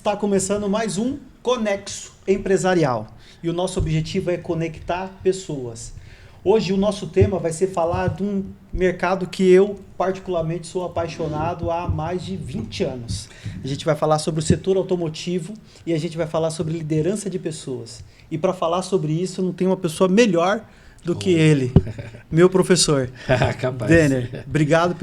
Está começando mais um Conexo Empresarial e o nosso objetivo é conectar pessoas. Hoje o nosso tema vai ser falar de um mercado que eu particularmente sou apaixonado há mais de 20 anos. A gente vai falar sobre o setor automotivo e a gente vai falar sobre liderança de pessoas. E para falar sobre isso não tem uma pessoa melhor do que ele, meu professor. Capaz. Denner, obrigado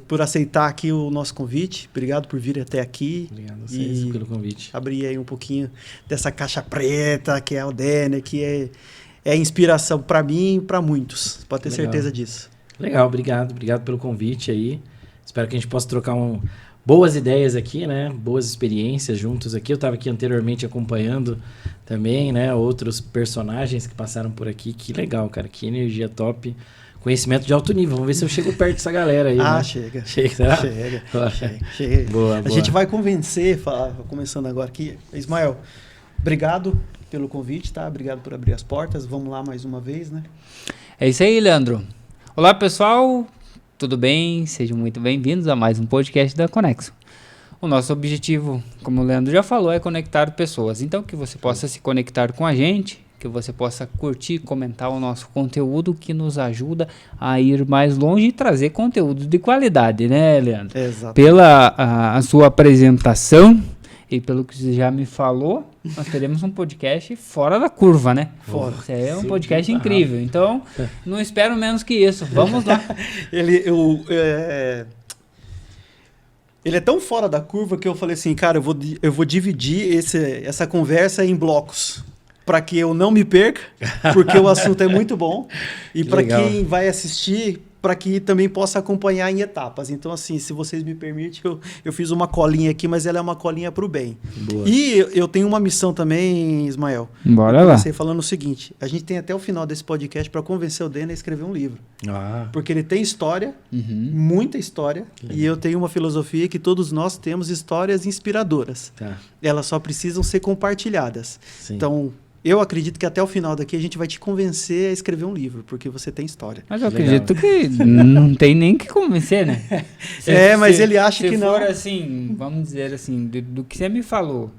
por aceitar aqui o nosso convite, obrigado por vir até aqui. Obrigado a vocês pelo convite. Abrir aí um pouquinho dessa caixa preta que é o Denner, que é inspiração para mim e para muitos, pode ter certeza disso. Legal, obrigado pelo convite aí. Espero que a gente possa trocar boas ideias aqui, né? Boas experiências juntos aqui. Eu estava aqui anteriormente acompanhando também, né? Outros personagens que passaram por aqui. Que legal, cara. Que energia top. Conhecimento de alto nível. Vamos ver se eu chego perto dessa galera aí. Ah, né? chega. Chega. Chega. Boa. A gente vai convencer, começando agora aqui. Ismael, obrigado pelo convite, tá? Obrigado por abrir as portas. Vamos lá mais uma vez, né? É isso aí, Leandro. Olá, pessoal. Tudo bem? Sejam muito bem-vindos a mais um podcast da Conexo. O nosso objetivo, como o Leandro já falou, é conectar pessoas. Então, que você possa se conectar com a gente, que você possa curtir, comentar o nosso conteúdo, que nos ajuda a ir mais longe e trazer conteúdo de qualidade, né, Leandro? Exato. Pela a sua apresentação e pelo que você já me falou, nós teremos um podcast fora da curva, né? Fora. É um podcast incrível. Então, não espero menos que isso. Vamos lá. Ele é tão fora da curva que eu falei assim, cara, eu vou dividir essa conversa em blocos para que eu não me perca, porque o assunto é muito bom e para quem vai assistir, para que também possa acompanhar em etapas. Então, assim, se vocês me permitem, eu fiz uma colinha aqui, mas ela é uma colinha para o bem. Boa. E eu tenho uma missão também, Ismael. Bora eu lá. comecei falando o seguinte, a gente tem até o final desse podcast para convencer o Denner a escrever um livro. Porque ele tem história, muita história, e eu tenho uma filosofia que todos nós temos histórias inspiradoras. Tá. Elas só precisam ser compartilhadas. Sim. Então, eu acredito que até o final daqui a gente vai te convencer a escrever um livro, porque você tem história. Mas eu acredito que não tem nem que convencer, né? Mas ele acha que não. Se for assim, vamos dizer assim, do que você me falou,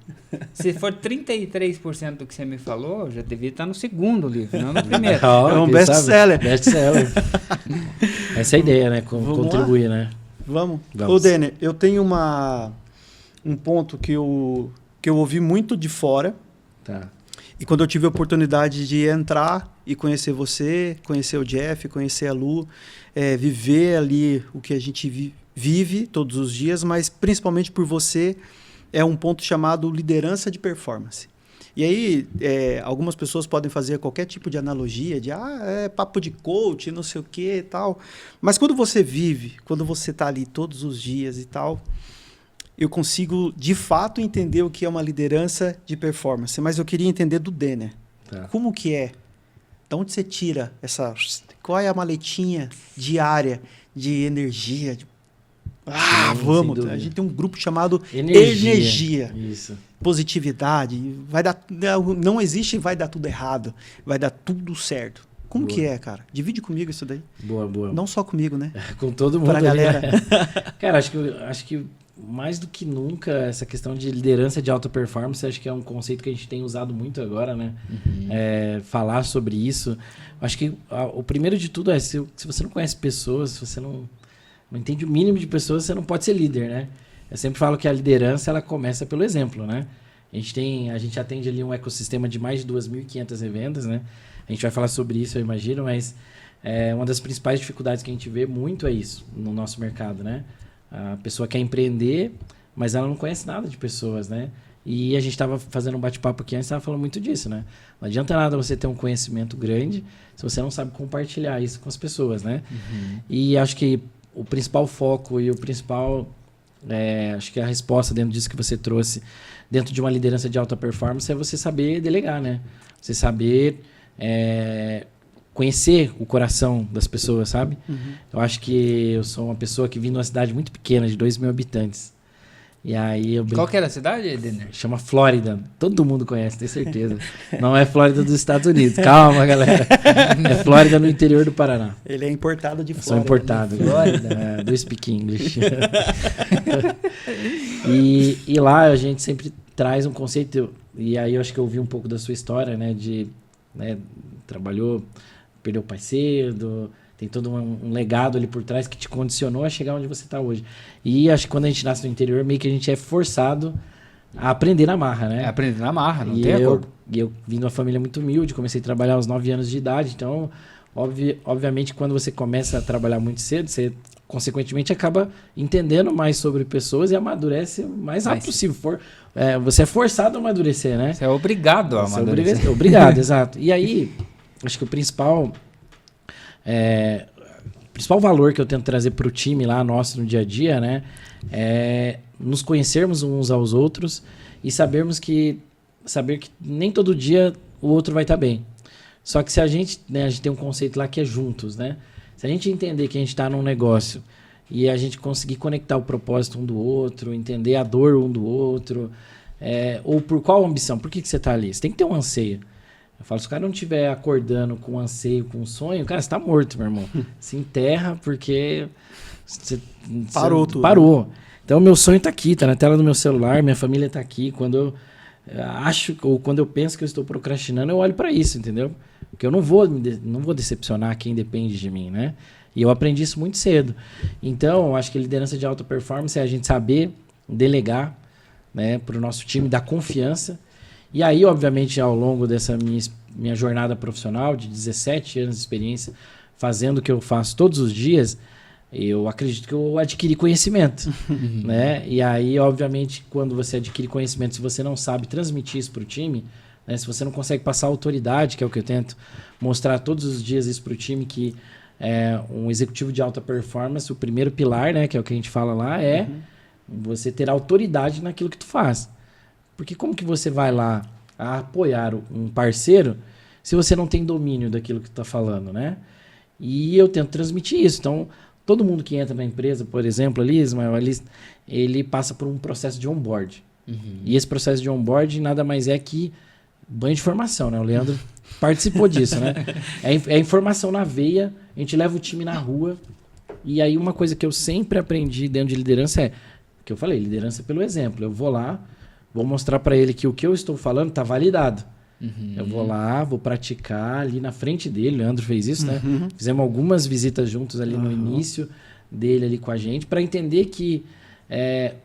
se for 33% do que você me falou, já devia estar no segundo livro, não no primeiro. É um best-seller. Best-seller. Essa é a ideia, né? Contribuir, né? Vamos. Ô, Denner, eu tenho um ponto que eu ouvi muito de fora. Tá. E quando eu tive a oportunidade de entrar e conhecer você, conhecer o Jeff, conhecer a Lu, viver ali o que a gente vive todos os dias, mas principalmente por você, é um ponto chamado liderança de performance. E aí, algumas pessoas podem fazer qualquer tipo de analogia, de papo de coach, não sei o que e tal. Mas quando você vive, quando você está ali todos os dias e tal, eu consigo, de fato, entender o que é uma liderança de performance. Mas eu queria entender do Denner. Tá. Como que é? De onde você tira essa... Qual é a maletinha diária de energia? Vamos! A gente tem um grupo chamado Energia. Isso. Positividade. Não existe vai dar tudo errado. Vai dar tudo certo. Como que é, cara? Divide comigo isso daí. Boa. Não só comigo, né? Com todo mundo. Pra galera. Cara, acho que mais do que nunca, essa questão de liderança de alta performance, acho que é um conceito que a gente tem usado muito agora, né? Falar sobre isso. Acho que o primeiro de tudo se você não conhece pessoas, se você não entende o mínimo de pessoas, você não pode ser líder, né? Eu sempre falo que a liderança, ela começa pelo exemplo, né? A gente atende ali um ecossistema de mais de 2.500 revendas, né? A gente vai falar sobre isso, eu imagino, mas uma das principais dificuldades que a gente vê muito é isso no nosso mercado, né? A pessoa quer empreender, mas ela não conhece nada de pessoas, né? E a gente estava fazendo um bate-papo aqui antes, estava falando muito disso, né? Não adianta nada você ter um conhecimento grande se você não sabe compartilhar isso com as pessoas, né? E acho que o principal foco e o principal... acho que a resposta dentro disso que você trouxe, dentro de uma liderança de alta performance, é você saber delegar, né? Você saber... conhecer o coração das pessoas, sabe? Eu acho que eu sou uma pessoa que vim de uma cidade muito pequena, de 2.000 habitantes. E aí Qual que era a cidade, Denner? Chama Flórida. Todo mundo conhece, tenho certeza. Não é Flórida dos Estados Unidos. Calma, galera. É Flórida no interior do Paraná. Ele é importado de Flórida. Flórida. Sou importado. Flórida. Do Speak English. E lá a gente sempre traz um conceito, e aí eu acho que eu ouvi um pouco da sua história, né, trabalhou, perdeu o pai cedo, tem todo um legado ali por trás que te condicionou a chegar onde você está hoje. E acho que quando a gente nasce no interior, meio que a gente é forçado a aprender na marra, né? Aprender na marra, não tem acordo. E eu vim de uma família muito humilde, comecei a trabalhar aos 9 anos de idade, então, obviamente, quando você começa a trabalhar muito cedo, você consequentemente acaba entendendo mais sobre pessoas e amadurece o mais rápido possível. Você é forçado a amadurecer, né? Você é obrigado a amadurecer. Obrigado, exato. E aí, acho que o principal valor que eu tento trazer para o time lá nosso no dia a dia, né, é nos conhecermos uns aos outros e saber que nem todo dia o outro vai estar bem. Só que se a gente tem um conceito lá que é juntos, né? Se a gente entender que a gente está num negócio e a gente conseguir conectar o propósito um do outro, entender a dor um do outro, ou por qual ambição, por que você está ali? Você tem que ter um anseio. Eu falo, se o cara não estiver acordando com anseio, com sonho, cara, você tá morto, meu irmão. Se enterra porque Parou tudo. Parou. Então, meu sonho tá aqui, tá na tela do meu celular, minha família tá aqui. Quando eu acho, ou quando eu penso que eu estou procrastinando, eu olho para isso, entendeu? Porque eu não vou decepcionar quem depende de mim, né? E eu aprendi isso muito cedo. Então, eu acho que a liderança de alta performance é a gente saber delegar, né, para o nosso time, dar confiança. E aí, obviamente, ao longo dessa minha jornada profissional de 17 anos de experiência, fazendo o que eu faço todos os dias, eu acredito que eu adquiri conhecimento, né? E aí, obviamente, quando você adquire conhecimento, se você não sabe transmitir isso para o time, né? Se você não consegue passar autoridade, que é o que eu tento mostrar todos os dias isso para o time, que um executivo de alta performance, o primeiro pilar, né, que é o que a gente fala lá, é você ter autoridade naquilo que tu faz. Porque como que você vai lá a apoiar um parceiro se você não tem domínio daquilo que tu tá falando, né? E eu tento transmitir isso. Então, todo mundo que entra na empresa, por exemplo, ali, Ismael, ele passa por um processo de onboard. E esse processo de onboard nada mais é que banho de formação, né? O Leandro participou disso, né? É informação na veia, a gente leva o time na rua. E aí uma coisa que eu sempre aprendi dentro de liderança que eu falei, liderança pelo exemplo. Eu vou lá, vou mostrar para ele que o que eu estou falando está validado. Eu vou lá, vou praticar ali na frente dele. O Leandro fez isso, né? Fizemos algumas visitas juntos ali no início dele ali com a gente para entender que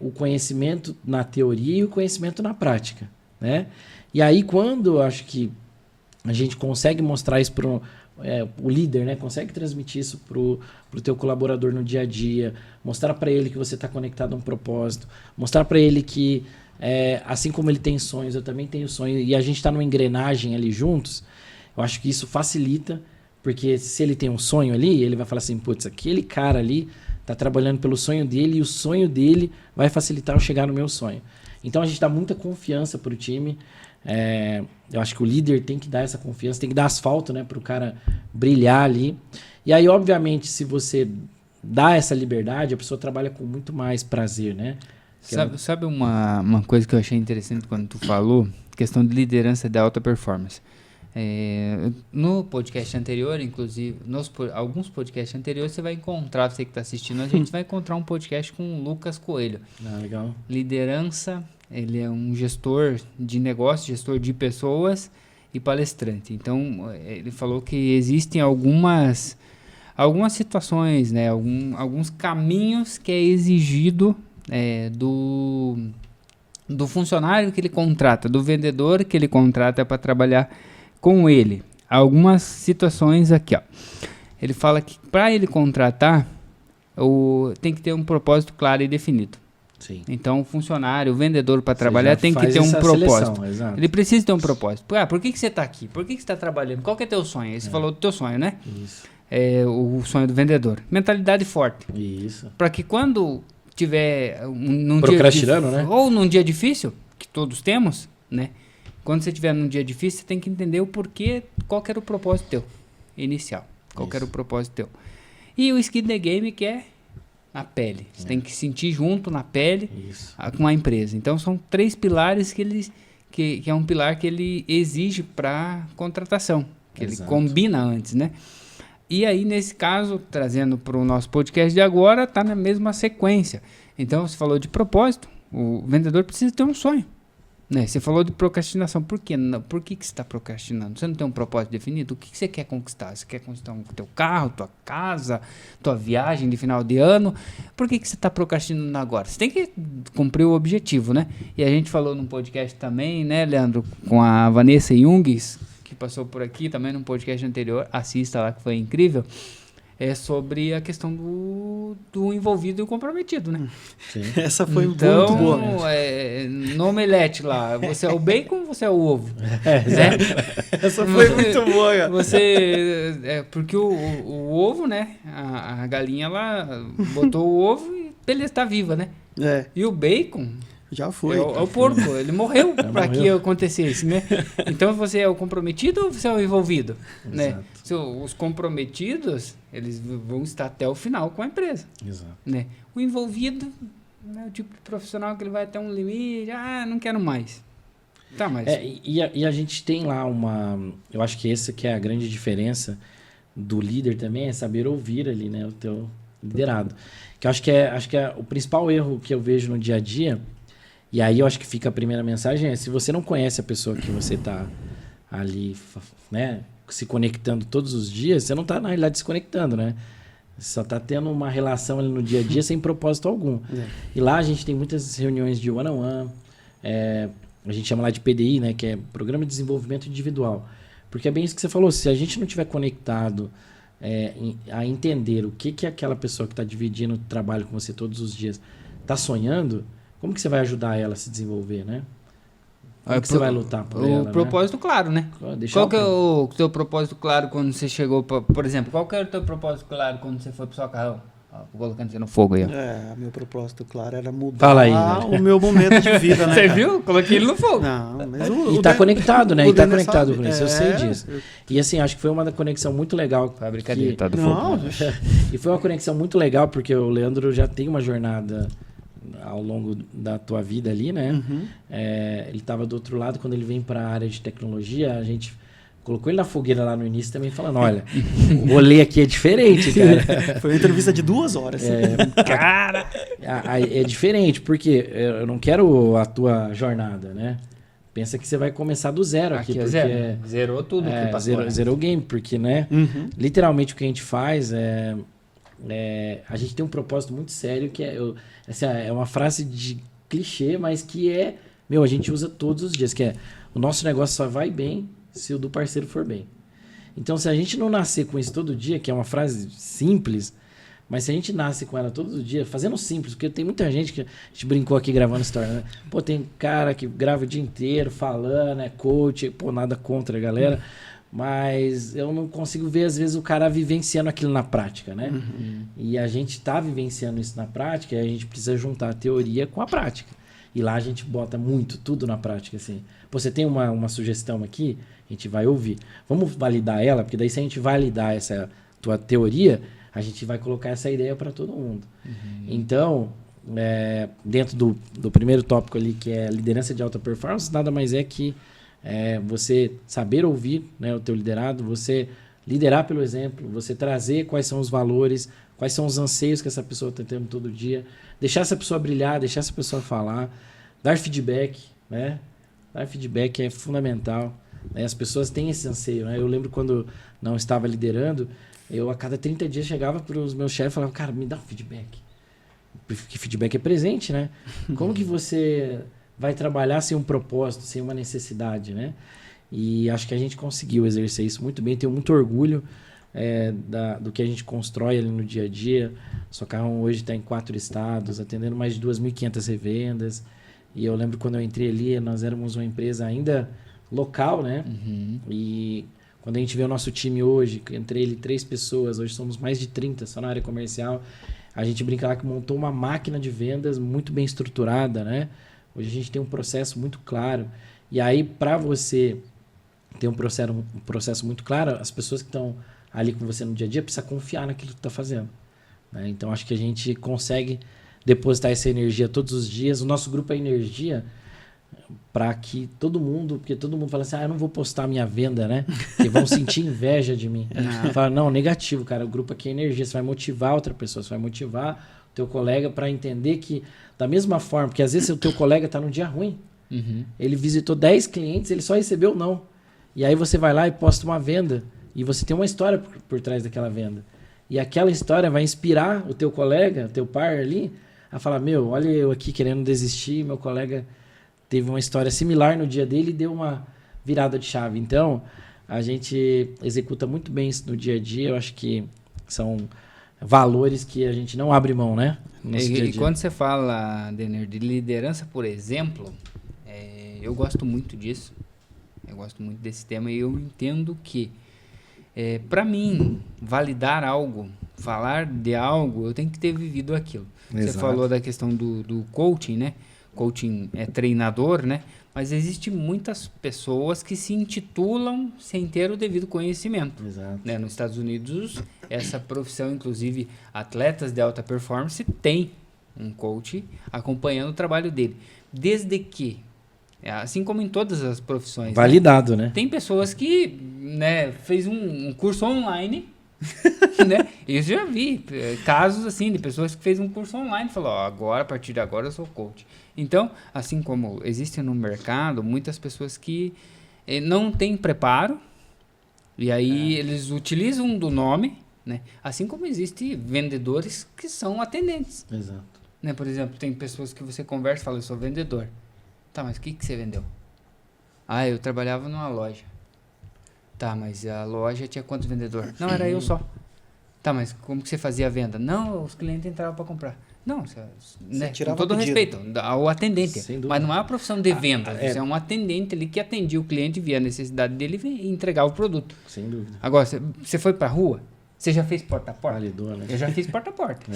o conhecimento na teoria e o conhecimento na prática, né? E aí quando eu acho que a gente consegue mostrar isso para o líder, né? Consegue transmitir isso pro teu colaborador no dia a dia, mostrar para ele que você está conectado a um propósito, mostrar para ele que assim como ele tem sonhos, eu também tenho sonhos, e a gente está numa engrenagem ali juntos, eu acho que isso facilita, porque se ele tem um sonho ali, ele vai falar assim, putz, aquele cara ali está trabalhando pelo sonho dele e o sonho dele vai facilitar eu chegar no meu sonho. Então a gente dá muita confiança pro time. Eu acho que o líder tem que dar essa confiança, tem que dar asfalto, né, para o cara brilhar ali. E aí, obviamente, se você dá essa liberdade, a pessoa trabalha com muito mais prazer, né? Sabe uma coisa que eu achei interessante quando tu falou? Questão de liderança de alta performance. No podcast anterior, inclusive, alguns podcasts anteriores, você vai encontrar, você que está assistindo, a gente vai encontrar um podcast com o Lucas Coelho. Legal. Liderança, ele é um gestor de negócio, gestor de pessoas e palestrante. Então, ele falou que existem algumas situações, né, alguns caminhos que é exigido do funcionário que ele contrata, do vendedor que ele contrata para trabalhar com ele. Algumas situações aqui, ó. Ele fala que para ele contratar, tem que ter um propósito claro e definido. Sim. Então, o funcionário, o vendedor para trabalhar tem que ter um propósito. Ele precisa ter um propósito. Por que você está aqui? Por que você está trabalhando? Qual que é teu sonho? Aí você falou do teu sonho, né? Isso. O sonho do vendedor. Mentalidade forte. Isso. Para que quando tiver procrastinando, né? Ou num dia difícil, que todos temos, né? Quando você estiver num dia difícil, você tem que entender o porquê, qual que era o propósito teu inicial. Qual que era o propósito teu. E o skin the game, que é na pele. Você tem que sentir junto na pele com a empresa. Então, são 3 pilares que é um pilar que ele exige para contratação. Que ele combina antes, né? E aí, nesse caso, trazendo para o nosso podcast de agora, está na mesma sequência. Então, você falou de propósito. O vendedor precisa ter um sonho. Né? Você falou de procrastinação. Por quê? Por que você está procrastinando? Você não tem um propósito definido? O que você quer conquistar? Você quer conquistar o teu carro, tua casa, tua viagem de final de ano? Por que você está procrastinando agora? Você tem que cumprir o objetivo, né? E a gente falou num podcast também, né, Leandro? Com a Vanessa Jungs, que passou por aqui também num podcast anterior. Assista lá, que foi incrível. É sobre a questão do envolvido e o comprometido, né? Sim. Essa foi muito então, boa. No omelete lá, você é o bacon ou você é o ovo? Essa foi muito boa, cara. Porque o ovo, né? A galinha, ela botou o ovo e beleza, tá viva, né? E o bacon... Já foi. É o porco, ele morreu para que acontecesse, né? Então você é o comprometido ou você é o envolvido? Né? Os comprometidos, eles vão estar até o final com a empresa. Exato. Né? O envolvido é o tipo de profissional que ele vai até um limite, não quero mais. Tá, mas... E a gente tem lá eu acho que essa que é a grande diferença do líder também, é saber ouvir ali, né? O teu liderado. Que eu acho que é o principal erro que eu vejo no dia a dia. E aí eu acho que fica a primeira mensagem se você não conhece a pessoa que você está ali, né, se conectando todos os dias, você não está na realidade se conectando, né? Você só está tendo uma relação ali no dia a dia sem propósito algum. E lá a gente tem muitas reuniões de one-on-one, a gente chama lá de PDI, né, que é Programa de Desenvolvimento Individual. Porque é bem isso que você falou, se a gente não tiver conectado a entender o que aquela pessoa que está dividindo o trabalho com você todos os dias está sonhando, como que você vai ajudar ela a se desenvolver, né? Como que você vai lutar por ela, O propósito claro, né? Qual que é o teu propósito claro quando você chegou, por exemplo, qual que era o teu propósito claro quando você foi pro seu carro? Colocando você no fogo aí, ó. Meu propósito claro era mudar Fala aí, o meu momento de vida, né? Você viu? Coloquei ele no fogo. Não, mas e tá conectado, né? E tá conectado com com isso, eu sei disso. E assim, acho que foi uma conexão muito legal. Foi a brincadeira, tá do fogo. E foi uma conexão muito legal, porque o Leandro já tem uma jornada ao longo da tua vida ali, né? Uhum. Ele estava do outro lado, quando ele vem para a área de tecnologia, a gente colocou ele na fogueira lá no início também, falando, olha, o rolê aqui é diferente, cara. Foi uma entrevista de 2 horas. Cara! É diferente, porque eu não quero a tua jornada, né? Pensa que você vai começar do zero aqui. Porque zero. Zerou tudo. Zerou o game, porque, né? Uhum. Literalmente o que a gente faz a gente tem um propósito muito sério, que é uma frase de clichê, mas que a gente usa todos os dias, que é, o nosso negócio só vai bem se o do parceiro for bem. Então, se a gente não nascer com isso todo dia, que é uma frase simples, mas se a gente nasce com ela todos os dias, fazendo simples, porque tem muita gente que a gente brincou aqui gravando história, né? Pô, tem cara que grava o dia inteiro falando, coach, nada contra a galera, mas eu não consigo ver, às vezes, o cara vivenciando aquilo na prática, né? Uhum. E a gente tá vivenciando isso na prática e a gente precisa juntar a teoria com a prática. E lá a gente bota tudo na prática, assim. Pô, você tem uma sugestão aqui, a gente vai ouvir. Vamos validar ela, porque daí se a gente validar essa tua teoria, a gente vai colocar essa ideia para todo mundo. Uhum. Então, dentro do primeiro tópico ali, que é liderança de alta performance, nada mais é que você saber ouvir, né, o teu liderado, você liderar pelo exemplo, você trazer quais são os valores, quais são os anseios que essa pessoa está tendo todo dia, deixar essa pessoa brilhar, deixar essa pessoa falar, dar feedback, né? Dar feedback é fundamental. Né? As pessoas têm esse anseio, né? Eu lembro quando não estava liderando, eu a cada 30 dias chegava para os meus chefes e falava, cara, me dá um feedback. Porque feedback é presente, né? Como que você vai trabalhar sem um propósito, sem uma necessidade, né? E acho que a gente conseguiu exercer isso muito bem. Tenho muito orgulho do que a gente constrói ali no dia a dia. Socarrão hoje está em 4 estados, atendendo mais de 2.500 revendas. E eu lembro quando eu entrei ali, nós éramos uma empresa ainda local, né? Uhum. E quando a gente vê o nosso time hoje, entrei ali 3 pessoas, hoje somos mais de 30 só na área comercial. A gente brinca lá que montou uma máquina de vendas muito bem estruturada, né? Hoje a gente tem um processo muito claro. E aí, para você ter um processo muito claro, as pessoas que estão ali com você no dia a dia precisam confiar naquilo que está fazendo. Né? Então, acho que a gente consegue depositar essa energia todos os dias. O nosso grupo é energia para que todo mundo... Porque todo mundo fala assim, eu não vou postar minha venda, né? Porque vão sentir inveja de mim. Fala, não, negativo, cara. O grupo aqui é energia. Você vai motivar outra pessoa, você vai motivar o teu colega para entender que, da mesma forma, porque às vezes o teu colega está num dia ruim, Ele visitou 10 clientes, ele só recebeu não. E aí você vai lá e posta uma venda e você tem uma história por trás daquela venda. E aquela história vai inspirar o teu colega, o teu par ali, a falar, meu, olha eu aqui querendo desistir, meu colega teve uma história similar no dia dele e deu uma virada de chave. Então, a gente executa muito bem isso no dia a dia. Eu acho que são valores que a gente não abre mão, né? E quando você fala, Denner, de liderança por exemplo, eu gosto muito disso. Eu gosto muito desse tema e eu entendo que, para mim, validar algo, falar de algo, eu tenho que ter vivido aquilo. Exato. Você falou da questão do coaching, né? Coaching é treinador, né? Mas existem muitas pessoas que se intitulam sem ter o devido conhecimento. Exato. Né? Nos Estados Unidos, essa profissão, inclusive atletas de alta performance, tem um coach acompanhando o trabalho dele. Desde que, assim como em todas as profissões... Validado, né? Tem pessoas que, né, fez um curso online... né? Eu já vi casos assim de pessoas que fez um curso online e falou, agora, a partir de agora eu sou coach. Então, assim como existe no mercado muitas pessoas que não têm preparo e aí eles utilizam do nome, né? Assim como existe vendedores que são atendentes. Exato. Né? Por exemplo, tem pessoas que você conversa e fala, eu sou vendedor. Tá, mas o que você vendeu? Ah, eu trabalhava numa loja. Tá, mas a loja tinha quantos vendedores? Não, era eu só. Tá, mas como que você fazia a venda? Não, os clientes entravam para comprar. Não, né, com todo respeito ao atendente. Mas não é uma profissão de venda. Você é um atendente ali que atendia o cliente, via a necessidade dele e entregava o produto. Sem dúvida. Agora, você foi para a rua? Você já fez porta a porta? Validou, né? Eu já fiz porta a porta.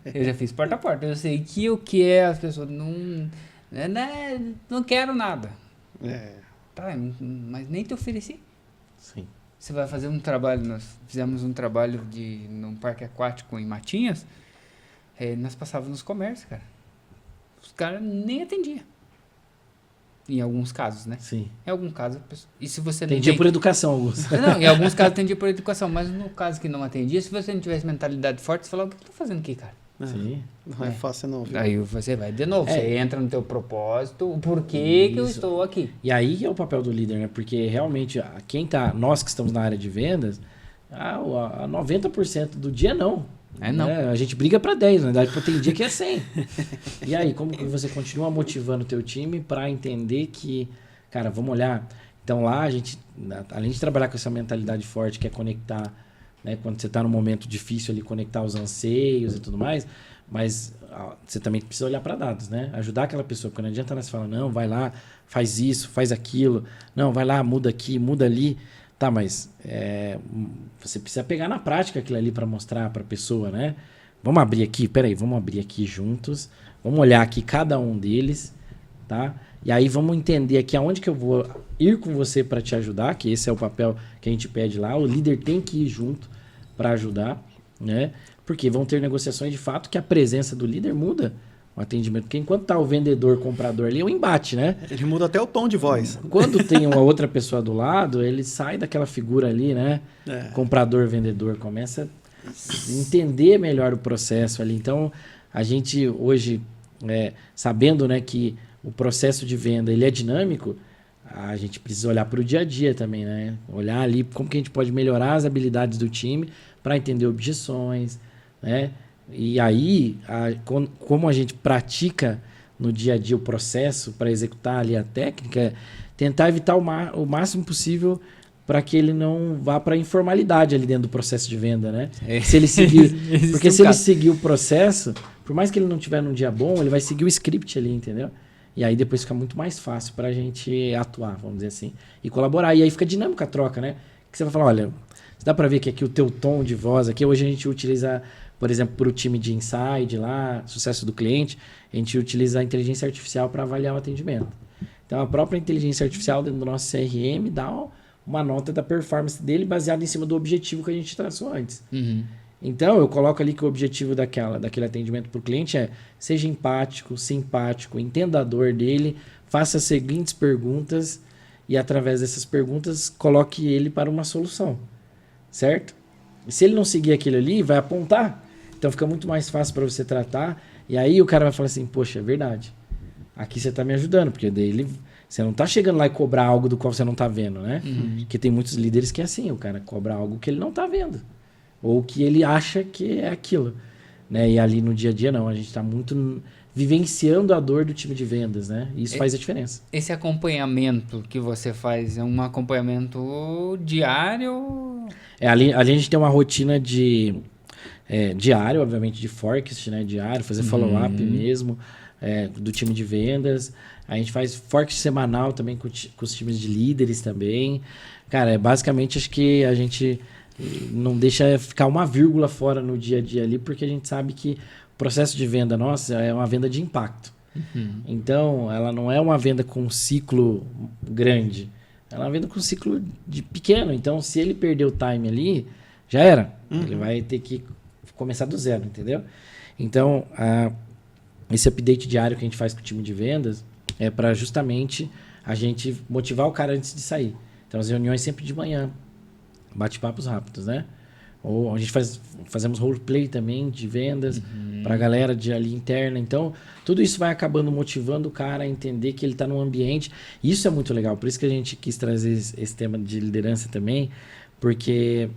Eu já fiz porta a porta. Eu sei que o que é as pessoas não quero nada. Tá, mas nem te ofereci. Sim. Você vai fazer um trabalho, nós fizemos um trabalho num parque aquático em Matinhas, nós passávamos nos comércios, cara. Os caras nem atendiam. Em alguns casos, né? Sim. Em alguns casos, e se você atendia por educação, Augusto. Não, em alguns casos atendia por educação, mas no caso que não atendia, se você não tivesse mentalidade forte, você falava, o que eu tô fazendo aqui, cara? Sim. Não é fácil não, viu? Aí você vai de novo, você entra no teu propósito, o porquê que eu estou aqui. E aí é o papel do líder, né? Porque realmente, nós que estamos na área de vendas, a 90% do dia não. Não. Né? A gente briga para 10, na verdade, tem dia que é 100. E aí, como que você continua motivando o teu time para entender que, cara, vamos olhar. Então lá, a gente, além de trabalhar com essa mentalidade forte, que é conectar, né, quando você está num momento difícil ali, conectar os anseios e tudo mais, mas você também precisa olhar para dados, né? Ajudar aquela pessoa, porque não adianta ela se falar, não, vai lá, faz isso, faz aquilo, não, vai lá, muda aqui, muda ali, tá, mas você precisa pegar na prática aquilo ali para mostrar para a pessoa, né? Vamos abrir aqui, vamos abrir aqui juntos, vamos olhar aqui cada um deles, tá? E aí vamos entender aqui aonde que eu vou ir com você para te ajudar, que esse é o papel que a gente pede lá. O líder tem que ir junto para ajudar, né? Porque vão ter negociações de fato que a presença do líder muda o atendimento. Porque enquanto tá o vendedor, comprador ali, é um embate, né? Ele muda até o tom de voz. Quando tem uma outra pessoa do lado, ele sai daquela figura ali, né? Comprador, vendedor, começa a entender melhor o processo ali. Então, a gente hoje, sabendo, né, que o processo de venda ele é dinâmico, a gente precisa olhar para o dia a dia também, né? Olhar ali como que a gente pode melhorar as habilidades do time para entender objeções, né? E aí, como a gente pratica no dia a dia o processo para executar ali a técnica, tentar evitar o máximo possível para que ele não vá para a informalidade ali dentro do processo de venda, né? Se ele seguir, porque se ele seguir o processo, por mais que ele não tiver num dia bom, ele vai seguir o script ali, entendeu? E aí depois fica muito mais fácil para a gente atuar, vamos dizer assim, e colaborar. E aí fica dinâmica a troca, né? Que você vai falar, olha, dá para ver que aqui o teu tom de voz, aqui hoje a gente utiliza, por exemplo, para o time de inside lá, sucesso do cliente, a gente utiliza a inteligência artificial para avaliar o atendimento. Então a própria inteligência artificial dentro do nosso CRM dá uma nota da performance dele baseada em cima do objetivo que a gente traçou antes. Uhum. Então, eu coloco ali que o objetivo daquele atendimento para o cliente é seja empático, simpático, entenda a dor dele, faça as seguintes perguntas e, através dessas perguntas, coloque ele para uma solução, certo? E se ele não seguir aquilo ali, vai apontar. Então, fica muito mais fácil para você tratar. E aí, o cara vai falar assim, poxa, é verdade. aqui você tá me ajudando, porque daí você não tá chegando lá e cobrar algo do qual você não tá vendo, né? Porque tem muitos líderes que é assim, o cara cobra algo que ele não tá vendo. Ou que ele acha que é aquilo. Né? E ali no dia a dia, não. A gente tá muito vivenciando a dor do time de vendas, né? E isso faz a diferença. Esse acompanhamento que você faz é um acompanhamento diário? Ali a gente tem uma rotina diário, obviamente, de forecast, né? Diário, fazer follow-up mesmo do time de vendas. A gente faz forecast semanal também com os times de líderes também. Cara, basicamente acho que a gente não deixa ficar uma vírgula fora no dia a dia ali, porque a gente sabe que o processo de venda nossa é uma venda de impacto. Então, ela não é uma venda com um ciclo grande. Ela é uma venda com um ciclo pequeno. Então, se ele perder o time ali, já era. Ele vai ter que começar do zero, entendeu? Então, esse update diário que a gente faz com o time de vendas é para justamente a gente motivar o cara antes de sair. Então, as reuniões sempre de manhã. Bate-papos rápidos, né? Ou a gente fazemos roleplay também de vendas para a galera ali interna. Então, tudo isso vai acabando motivando o cara a entender que ele está num ambiente. Isso é muito legal. Por isso que a gente quis trazer esse tema de liderança também. Porque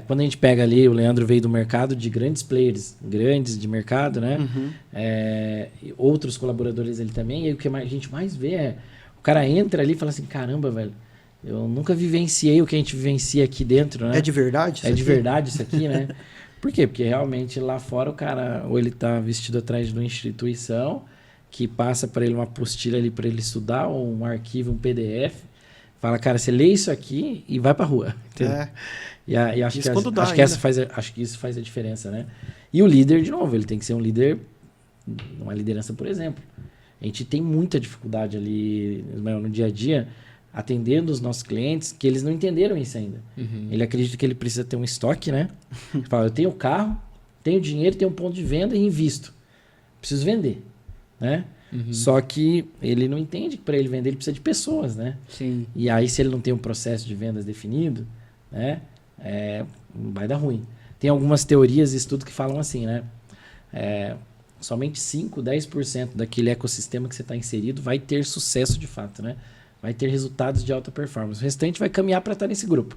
quando a gente pega ali, o Leandro veio do mercado de grandes players, grandes de mercado, né? Outros colaboradores ali também. E aí o que a gente mais vê é... O cara entra ali e fala assim, caramba, velho. Eu nunca vivenciei o que a gente vivencia aqui dentro, né? É de verdade isso aqui? de verdade isso aqui, né? Por quê? Porque realmente lá fora o cara, ou ele tá vestido atrás de uma instituição que passa para ele uma apostila ali para ele estudar, ou um arquivo, um PDF. Fala, cara, você lê isso aqui e vai pra rua. Entendeu? E acho que isso faz a diferença, né? E o líder, de novo, ele tem que ser um líder, uma liderança, por exemplo. A gente tem muita dificuldade ali no dia a dia atendendo os nossos clientes, que eles não entenderam isso ainda. Ele acredita que ele precisa ter um estoque, né? Ele fala, eu tenho carro, tenho dinheiro, tenho um ponto de venda e invisto. Preciso vender, né? Só que ele não entende que para ele vender ele precisa de pessoas, né? Sim. E aí se ele não tem um processo de vendas definido, né? Vai dar ruim. Tem algumas teorias e estudos que falam assim, né? Somente 5, 10% daquele ecossistema que você está inserido vai ter sucesso de fato, né? Vai ter resultados de alta performance. O restante vai caminhar para estar nesse grupo,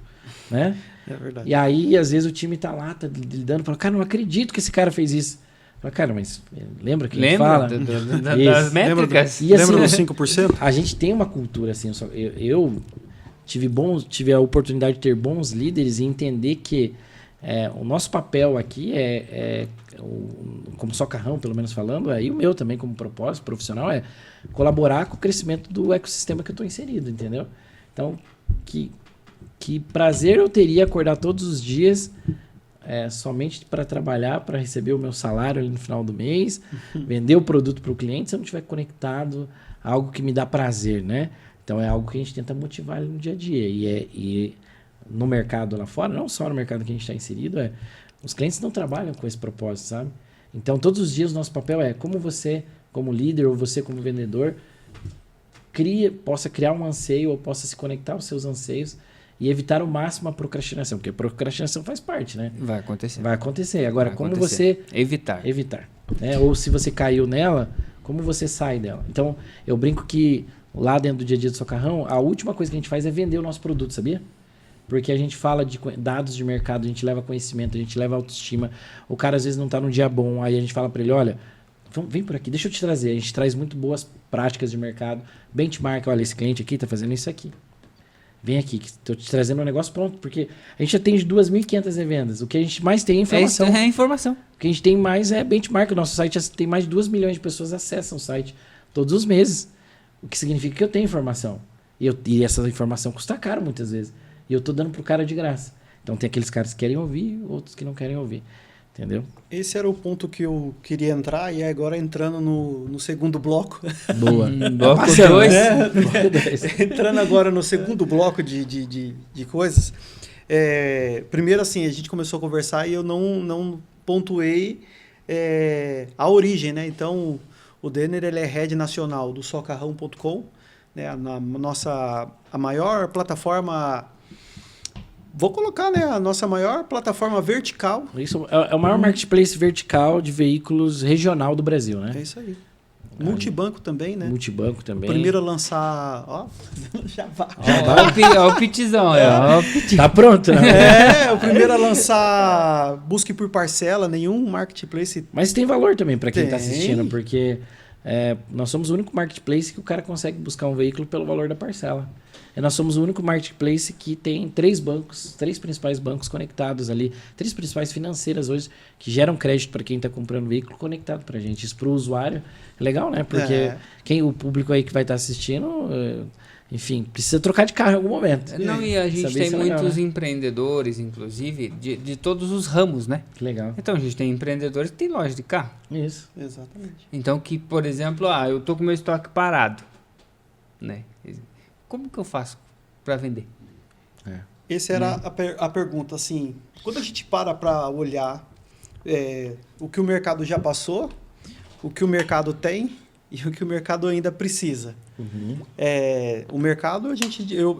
né? É verdade. E aí, às vezes, o time tá lá, tá lidando, fala, cara, não acredito que esse cara fez isso. Fala, cara, mas lembra que a gente fala? Das métricas? Lembra dos 5%? A gente tem uma cultura assim. Eu tive a oportunidade de ter bons líderes e entender que o nosso papel aqui como socarrão, pelo menos falando, e o meu também como propósito profissional é colaborar com o crescimento do ecossistema que eu estou inserido, entendeu? Então, que prazer eu teria acordar todos os dias somente para trabalhar, para receber o meu salário ali no final do mês, vender o produto para o cliente, se eu não estiver conectado a algo que me dá prazer, né? Então, é algo que a gente tenta motivar ali no dia a dia. E no mercado lá fora, não só no mercado que a gente está inserido, os clientes não trabalham com esse propósito, sabe? Então, todos os dias o nosso papel é como você, como líder, ou você como vendedor, possa criar um anseio ou possa se conectar aos seus anseios e evitar ao máximo a procrastinação, porque a procrastinação faz parte, né? Vai acontecer. Vai acontecer. Agora, como você... Evitar. Né? Ou se você caiu nela, como você sai dela? Então, eu brinco que lá dentro do dia a dia do Socarrão, a última coisa que a gente faz é vender o nosso produto, sabia? Porque a gente fala de dados de mercado, a gente leva conhecimento, a gente leva autoestima. O cara às vezes não está num dia bom, aí a gente fala para ele, olha, vem por aqui, deixa eu te trazer. A gente traz muito boas práticas de mercado, benchmark, olha, esse cliente aqui está fazendo isso aqui. Vem aqui, estou te trazendo um negócio pronto, porque a gente atende 2.500 revendas. O que a gente mais tem é informação. É informação. O que a gente tem mais é benchmark. O nosso site tem mais de 2 milhões de pessoas que acessam o site todos os meses. O que significa que eu tenho informação. E essa informação custa caro muitas vezes. E eu tô dando pro cara de graça. Então tem aqueles caras que querem ouvir, outros que não querem ouvir. Entendeu? Esse era o ponto que eu queria entrar, e agora entrando no segundo bloco. Boa. Bloco 2. Entrando agora no segundo bloco de coisas. Primeiro, assim, a gente começou a conversar e eu não pontuei a origem, né? Então, o Denner, ele é head nacional do socarrão.com, né? A maior plataforma... Vou colocar, né, a nossa maior plataforma vertical. Isso é o maior marketplace vertical de veículos regional do Brasil, né? É isso aí. Multibanco também, né? Multibanco também. Primeiro a lançar... Ó, já vai. Ó o pitizão, ó o piti. Tá pronto, né? O primeiro a lançar busque por parcela, nenhum marketplace... Mas tem valor também para quem Tem. tá assistindo, porque nós somos o único marketplace que o cara consegue buscar um veículo pelo valor da parcela. E nós somos o único marketplace que tem 3 principais bancos conectados ali, 3 principais financeiras hoje que geram crédito para quem está comprando veículo conectado para a gente. Isso para o usuário é legal, né? Porque o público aí que vai estar assistindo, enfim, precisa trocar de carro em algum momento. Não, e a gente Saber tem isso é legal, muitos né? empreendedores, inclusive, de todos os ramos, né? Que legal. Então, a gente tem empreendedores que tem loja de carro. Isso. Exatamente. Então, que, por exemplo, eu tô com meu estoque parado, né? Como que eu faço para vender? Essa era a pergunta, assim, quando a gente para olhar o que o mercado já passou, o que o mercado tem e o que o mercado ainda precisa. Uhum. O mercado,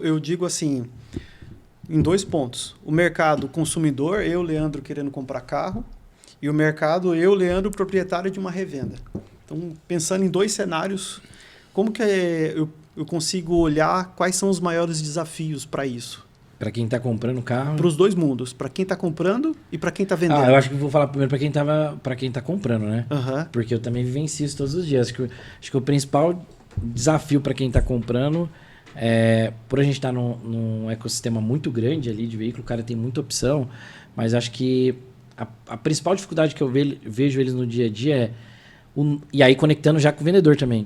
eu digo assim, em 2 pontos. O mercado consumidor, eu, Leandro, querendo comprar carro, e o mercado, eu, Leandro, proprietário de uma revenda. Então, pensando em 2 cenários, como que eu consigo olhar quais são os maiores desafios para isso? Para quem está comprando carro. Para os 2 mundos, para quem está comprando e para quem está vendendo. Eu acho que vou falar primeiro para quem tá comprando, né? Uhum. Porque eu também vivencio isso todos os dias. Acho que o principal desafio para quem está comprando por a gente estar num ecossistema muito grande ali de veículo, o cara tem muita opção, mas acho que a principal dificuldade que eu vejo eles no dia a dia e aí conectando já com o vendedor também.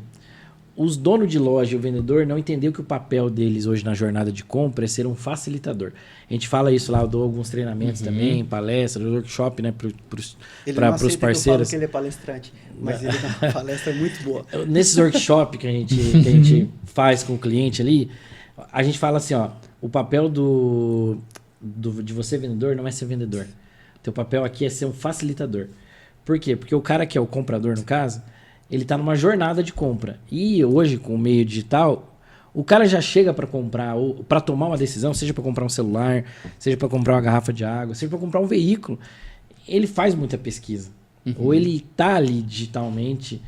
Os donos de loja e o vendedor não entenderam que o papel deles hoje na jornada de compra é ser um facilitador. A gente fala isso lá, eu dou alguns treinamentos também, palestras, workshop, né, para os parceiros. Eu falo que ele é palestrante, mas ele dá uma palestra muito boa. Nesses workshops que a gente faz com o cliente ali, a gente fala assim, ó, o papel de você vendedor não é ser vendedor. Teu papel aqui é ser um facilitador. Por quê? Porque o cara que é o comprador, no caso, ele está numa jornada de compra. E hoje, com o meio digital, o cara já chega para comprar, ou para tomar uma decisão, seja para comprar um celular, seja para comprar uma garrafa de água, seja para comprar um veículo, ele faz muita pesquisa. Uhum. Ou ele está ali digitalmente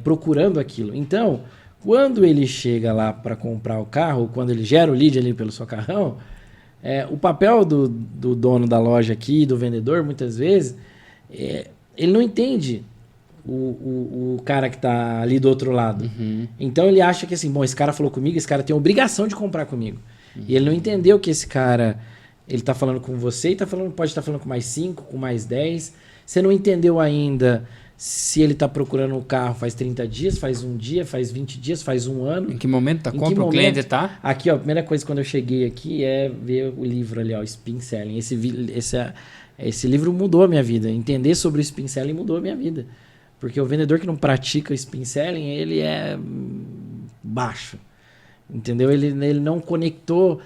procurando aquilo. Então, quando ele chega lá para comprar o carro, ou quando ele gera o lead ali pelo seu carrão, o papel do dono da loja aqui, do vendedor, muitas vezes, ele não entende o cara que está ali do outro lado. Uhum. Então ele acha que assim, bom, esse cara falou comigo, esse cara tem a obrigação de comprar comigo. Uhum. E ele não entendeu que esse cara, ele está falando com você e pode estar falando com mais 5, com mais 10. Você não entendeu ainda se ele está procurando o carro faz 30 dias, faz 1 dia, faz 20 dias, faz 1 ano. Em que momento da compra o cliente está? Aqui, ó, a primeira coisa quando eu cheguei aqui é ver o livro ali, ó, Spin Selling. Esse livro mudou a minha vida. Entender sobre o Spin Selling mudou a minha vida. Porque o vendedor que não pratica spin selling, ele é baixo. Entendeu? Ele não conectou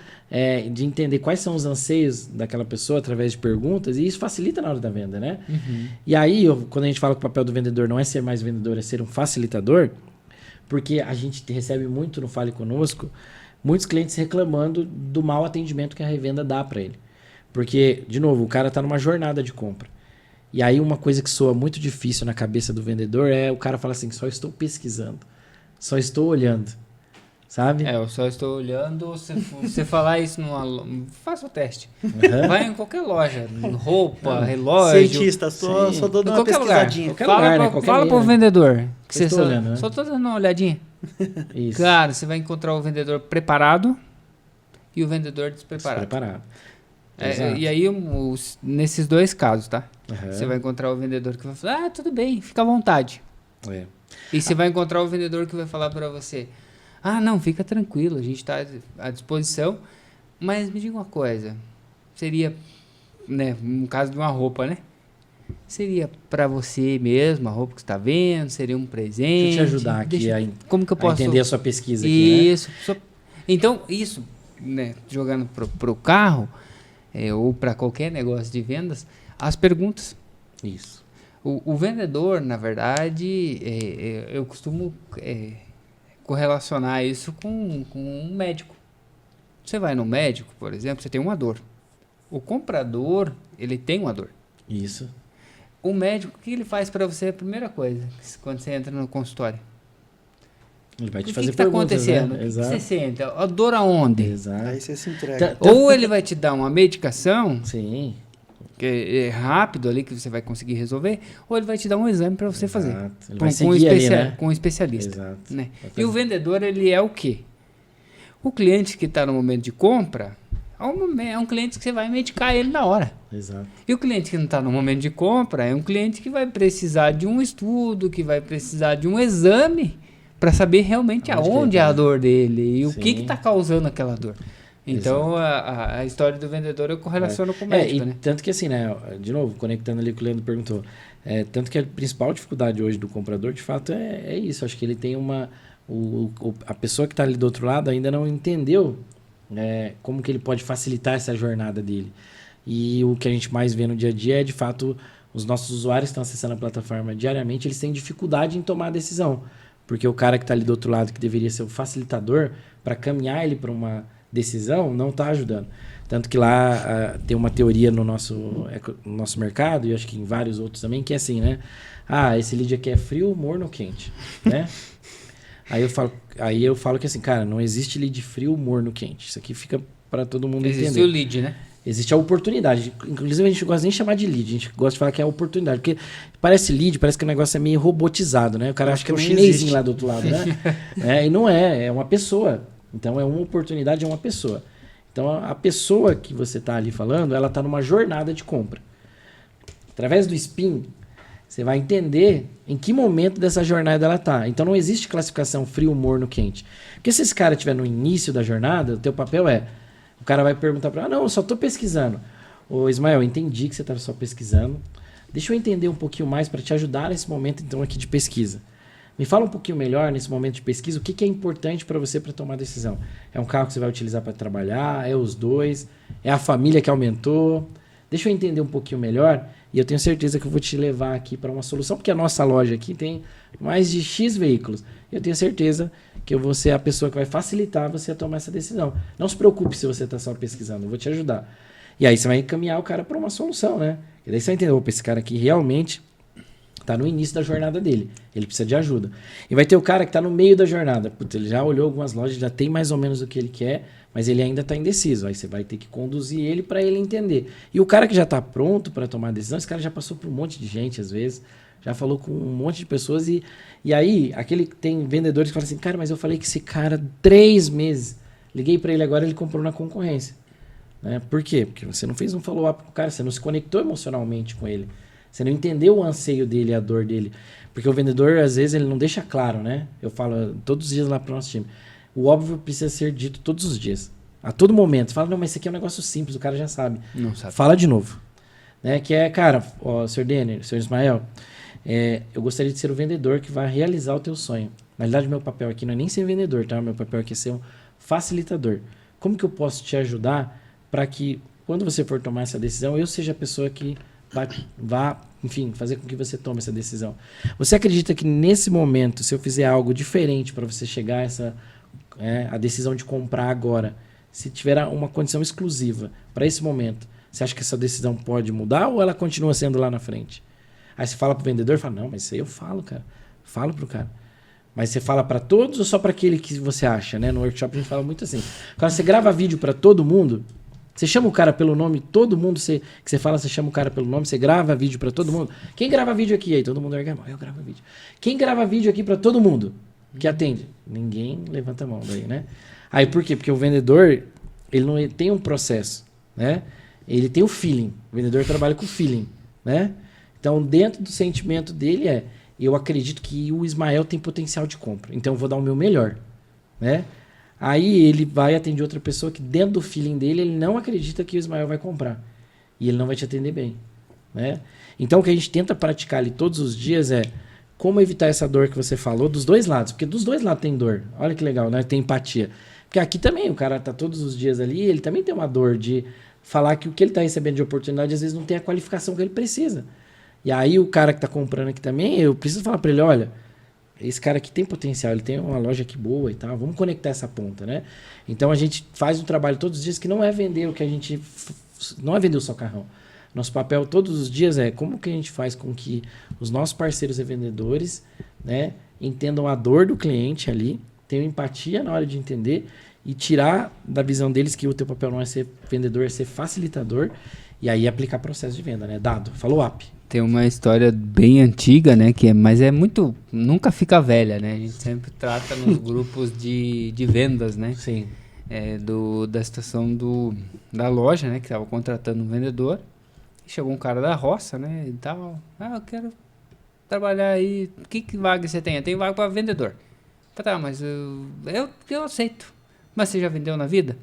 de entender quais são os anseios daquela pessoa através de perguntas, e isso facilita na hora da venda, né? Uhum. E aí, quando a gente fala que o papel do vendedor não é ser mais vendedor, é ser um facilitador, porque a gente recebe muito no Fale Conosco, muitos clientes reclamando do mau atendimento que a revenda dá para ele. Porque, de novo, o cara está numa jornada de compra. E aí uma coisa que soa muito difícil na cabeça do vendedor o cara fala assim, só estou pesquisando, só estou olhando, sabe? Eu só estou olhando, você falar isso faça o teste. Uhum. Vai em qualquer loja, roupa, relógio. Cientista, só dando uma pesquisadinha. Fala pro vendedor. Que você estou olhando, né? Só tô dando uma olhadinha. Isso. Cara, você vai encontrar o vendedor preparado e o vendedor despreparado. E aí, nesses 2 casos, tá? Uhum. Você vai encontrar o vendedor que vai falar, tudo bem, fica à vontade. E você vai encontrar o vendedor que vai falar para você, não, fica tranquilo, a gente está à disposição, mas me diga uma coisa, seria, né, no caso de uma roupa, né? Seria para você mesmo, a roupa que você está vendo, seria um presente? Deixa eu te ajudar aqui como que eu posso entender a sua pesquisa aqui, isso, né? Então, isso, né, jogando pro carro, ou para qualquer negócio de vendas, as perguntas. Isso. O vendedor, na verdade, eu costumo correlacionar isso com um médico. Você vai no médico, por exemplo, você tem uma dor. O comprador, ele tem uma dor. Isso. O médico, o que ele faz para você? A primeira coisa, quando você entra no consultório? Ele vai te O fazer que está perguntas, acontecendo? né? O que Exato. você sente? A dor aonde? Exato. Aí você se entrega. Ou ele vai te dar uma medicação, Sim. que é rápido ali, que você vai conseguir resolver, ou ele vai te dar um exame para você fazer. Exato. Ele Com, vai seguir ali, né? com um especialista. Exato. Né? Vai E o fazer. vendedor, ele é o quê? O cliente que está no momento de compra é um cliente que você vai medicar ele na hora. Exato. E o cliente que não está no momento de compra é um cliente que vai precisar de um estudo, que vai precisar de um exame para saber realmente Aonde que aonde é ele a tá, dor dele e o Sim. que está causando aquela dor. Então, a história do vendedor eu correlaciono com o médico, e né? tanto que assim, né? De novo, conectando ali com o Leandro perguntou. Tanto que a principal dificuldade hoje do comprador, de fato, é isso. Acho que ele tem a pessoa que está ali do outro lado ainda não entendeu como que ele pode facilitar essa jornada dele. E o que a gente mais vê no dia a dia é, de fato, os nossos usuários que estão acessando a plataforma diariamente, eles têm dificuldade em tomar a decisão. Porque o cara que está ali do outro lado, que deveria ser o facilitador para caminhar ele para uma decisão, não está ajudando. Tanto que lá tem uma teoria no nosso mercado, e acho que em vários outros também, que é assim, né? Esse lead aqui é frio, morno ou quente, né? Aí eu falo que assim, cara, não existe lead frio, morno, quente. Isso aqui fica para todo mundo entender. Existe o lead, né? Existe a oportunidade. Inclusive, a gente não gosta nem de chamar de lead. A gente gosta de falar que é a oportunidade. Porque parece lead, parece que o negócio é meio robotizado, né? O cara acha que é um chinesinho lá do outro lado, né? E não é. É uma pessoa. Então, é uma oportunidade, é uma pessoa. Então, a pessoa que você está ali falando, ela está numa jornada de compra. Através do spin, você vai entender em que momento dessa jornada ela está. Então, não existe classificação frio, morno, quente. Porque se esse cara estiver no início da jornada, o teu papel o cara vai perguntar para não, eu só estou pesquisando. Ô Ismael, eu entendi que você estava só pesquisando. Deixa eu entender um pouquinho mais para te ajudar nesse momento então aqui de pesquisa. Me fala um pouquinho melhor nesse momento de pesquisa, o que é importante para você para tomar decisão. É um carro que você vai utilizar para trabalhar? É os dois? É a família que aumentou? Deixa eu entender um pouquinho melhor e eu tenho certeza que eu vou te levar aqui para uma solução, porque a nossa loja aqui tem mais de X veículos. Eu tenho certeza que eu vou ser a pessoa que vai facilitar você a tomar essa decisão. Não se preocupe se você está só pesquisando, eu vou te ajudar. E aí você vai encaminhar o cara para uma solução, né? E daí você vai entender, opa, esse cara aqui realmente está no início da jornada dele, ele precisa de ajuda. E vai ter o cara que está no meio da jornada, putz, ele já olhou algumas lojas, já tem mais ou menos o que ele quer, mas ele ainda está indeciso. Aí você vai ter que conduzir ele para ele entender. E o cara que já está pronto para tomar a decisão, esse cara já passou por um monte de gente, às vezes, já falou com um monte de pessoas e aí, tem vendedores que falam assim, cara, mas eu falei que esse cara 3 meses, liguei para ele agora, ele comprou na concorrência. Né? Por quê? Porque você não fez um follow-up com o cara, você não se conectou emocionalmente com ele. Você não entendeu o anseio dele, a dor dele. Porque o vendedor, às vezes, ele não deixa claro, né? Eu falo todos os dias lá pro nosso time. O óbvio precisa ser dito todos os dias. A todo momento. Você fala, não, mas isso aqui é um negócio simples, o cara já sabe. Não sabe. Fala de novo. Né? Que é, cara, Sr. Denner, Sr. Ismael, eu gostaria de ser o vendedor que vai realizar o teu sonho. Na verdade, meu papel aqui não é nem ser vendedor, tá? Meu papel aqui é ser um facilitador. Como que eu posso te ajudar para que, quando você for tomar essa decisão, eu seja a pessoa que vá, enfim, fazer com que você tome essa decisão. Você acredita que nesse momento, se eu fizer algo diferente para você chegar a decisão de comprar agora, se tiver uma condição exclusiva para esse momento, você acha que essa decisão pode mudar ou ela continua sendo lá na frente? Aí você fala pro vendedor, fala, não, mas isso aí eu falo, cara. Falo pro cara. Mas você fala para todos ou só para aquele que você acha, né? No workshop a gente fala muito assim. Quando você grava vídeo para todo mundo, você chama o cara pelo nome, todo mundo que você fala, você chama o cara pelo nome, você grava vídeo para todo mundo. Quem grava vídeo aqui? Aí todo mundo ergue a mão, eu gravo vídeo. Quem grava vídeo aqui para todo mundo que atende? Ninguém levanta a mão daí, né? Aí por quê? Porque o vendedor, ele não tem um processo, né? Ele tem o feeling. O vendedor trabalha com feeling, né? Então, dentro do sentimento dele eu acredito que o Ismael tem potencial de compra. Então, eu vou dar o meu melhor, né? Aí, ele vai atender outra pessoa que dentro do feeling dele, ele não acredita que o Ismael vai comprar. E ele não vai te atender bem, né? Então, o que a gente tenta praticar ali todos os dias é como evitar essa dor que você falou dos dois lados. Porque dos dois lados tem dor. Olha que legal, né? Tem empatia. Porque aqui também, o cara tá todos os dias ali, ele também tem uma dor de falar que o que ele tá recebendo de oportunidade, às vezes, não tem a qualificação que ele precisa. E aí o cara que tá comprando aqui também, eu preciso falar para ele, olha, esse cara aqui tem potencial, ele tem uma loja aqui boa e tal, vamos conectar essa ponta, né? Então a gente faz um trabalho todos os dias que não é vender o que a gente... Não é vender o só carrão. Nosso papel todos os dias é como que a gente faz com que os nossos parceiros revendedores, né, entendam a dor do cliente ali, tenham empatia na hora de entender e tirar da visão deles que o teu papel não é ser vendedor, é ser facilitador e aí aplicar processo de venda, né? Dado, follow-up. Tem uma história bem antiga, né? Mas é muito... Nunca fica velha, né? A gente sempre trata nos grupos de vendas, né? Sim. Da situação da loja, né? Que estava contratando um vendedor. E chegou um cara da roça, né? E tal. Eu quero trabalhar aí. Que vaga você tem? Eu tenho vaga para vendedor. Tá, mas eu aceito. Mas você já vendeu na vida?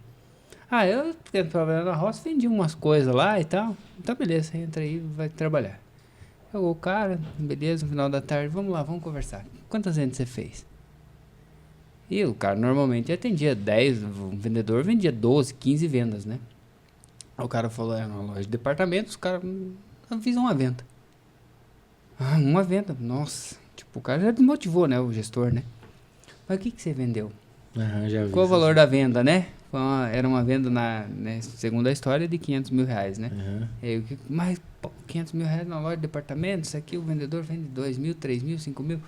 Eu tento trabalhar na roça, vendi umas coisas lá e tal. Então, beleza, entra aí, vai trabalhar. Chegou o cara, beleza, no final da tarde, vamos lá, vamos conversar. Quantas vendas você fez? E o cara normalmente atendia 10, o vendedor vendia 12, 15 vendas, né? Aí o cara falou, numa loja de departamentos, o cara, eu fiz uma venda. Uma venda? Nossa, tipo, o cara já desmotivou, né, o gestor, né? Mas o que você vendeu? Já vi. Qual o valor da venda, né? Era uma venda, segundo a história, de 500 mil reais, né? Mas 500 mil reais na loja de departamentos, aqui o vendedor vende 2 mil, 3 mil, 5 mil.